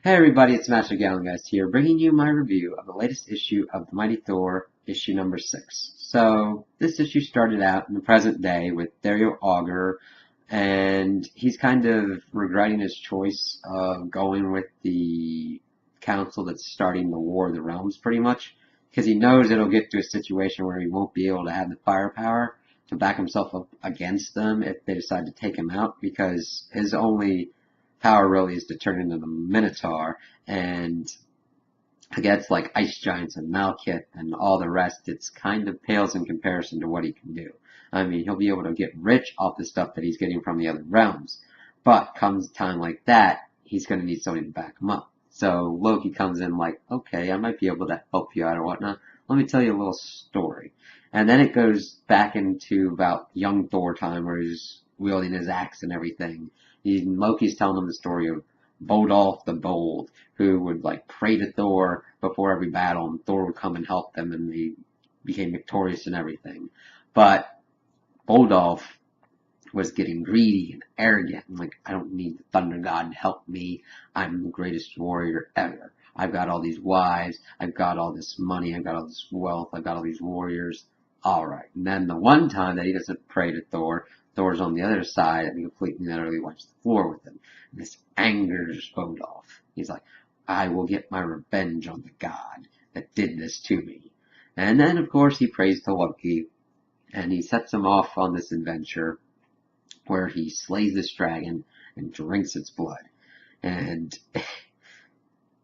Hey everybody, it's Master Gallongeist here, bringing you my review of the latest issue of The Mighty Thor, issue number 6. So, this issue started out in the present day with Dario Augur, and he's kind of regretting his choice of going with the council that's starting the War of the Realms, pretty much, because he knows it'll get to a situation where he won't be able to have the firepower to back himself up against them if they decide to take him out, because his only power really is to turn into the Minotaur, and against like ice giants and Malekith and all the rest, it's kind of pales in comparison to what he can do. I mean, he'll be able to get rich off the stuff that he's getting from the other realms, but comes a time like that, he's going to need somebody to back him up. So Loki comes in like, okay, I might be able to help you out or whatnot. Let me tell you a little story. And then it goes back into about young Thor time where he's wielding his axe and everything. Loki's telling him the story of Bodolf the Bold, who would like pray to Thor before every battle, and Thor would come and help them, and they became victorious and everything. But Bodolf was getting greedy and arrogant, and like, I don't need the Thunder God to help me. I'm the greatest warrior ever. I've got all these wives, I've got all this money, I've got all this wealth, I've got all these warriors. Alright, and then the one time that he doesn't pray to Thor, Thor's on the other side and he completely and utterly wipes the floor with him. And this angers Bodolf. He's like, I will get my revenge on the god that did this to me. And then, of course, he prays to Loki, and he sets him off on this adventure where he slays this dragon and drinks its blood. And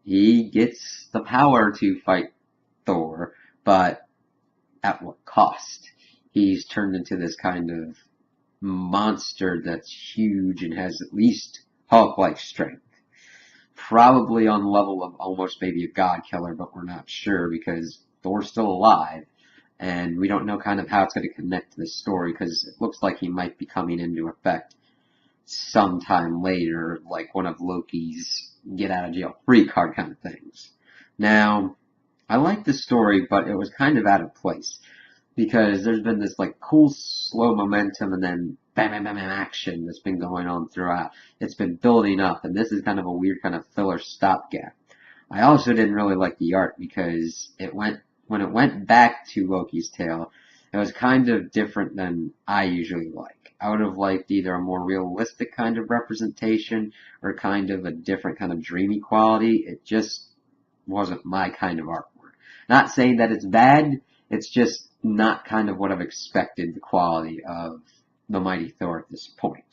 he gets the power to fight Thor, but at what cost? He's turned into this kind of monster that's huge and has at least Hulk-like strength. Probably on the level of almost maybe a god killer, but we're not sure because Thor's still alive, and we don't know kind of how it's going to connect to this story because it looks like he might be coming into effect sometime later, like one of Loki's get out of jail free card kind of things. Now, I like the story, but it was kind of out of place because there's been this like cool slow momentum and then bam bam bam bam action that's been going on throughout. It's been building up, and this is kind of a weird kind of filler stopgap. I also didn't really like the art because when it went back to Loki's tale, it was kind of different than I usually like. I would have liked either a more realistic kind of representation or kind of a different kind of dreamy quality. It just wasn't my kind of artwork. Not saying that it's bad, it's just not kind of what I've expected the quality of the Mighty Thor at this point.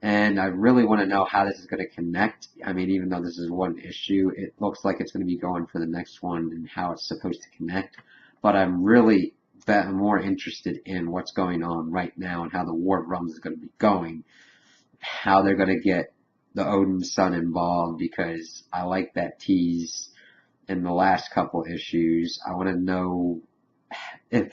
And I really want to know how this is going to connect. I mean, even though this is one issue, it looks like it's going to be going for the next one and how it's supposed to connect. But I'm really more interested in what's going on right now and how the War of Realms is going to be going. How they're going to get the Odin son involved, because I like that tease in the last couple issues. I want to know if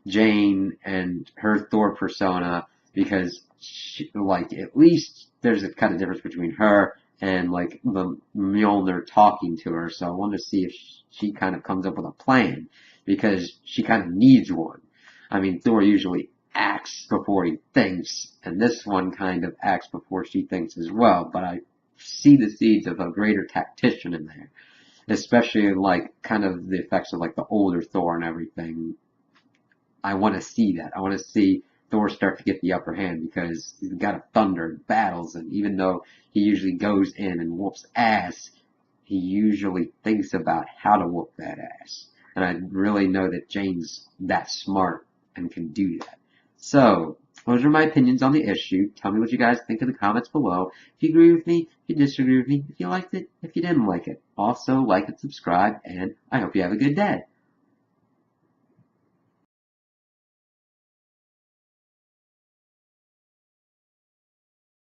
Jane and her Thor persona, because she, like, at least there's a kind of difference between her and like the Mjolnir talking to her. So I want to see if she kind of comes up with a plan, because she kind of needs one. I mean, Thor usually acts before he thinks, and this one kind of acts before she thinks as well. But I see the seeds of a greater tactician in there, especially in like kind of the effects of like the older Thor and everything. I want to see that. I want to see Thor start to get the upper hand, because he's got a thunder in battles, and even though he usually goes in and whoops ass, he usually thinks about how to whoop that ass. And I really know that Jane's that smart and can do that. So, those are my opinions on the issue. Tell me what you guys think in the comments below. If you agree with me, if you disagree with me, if you liked it, if you didn't like it. Also, like and subscribe, and I hope you have a good day.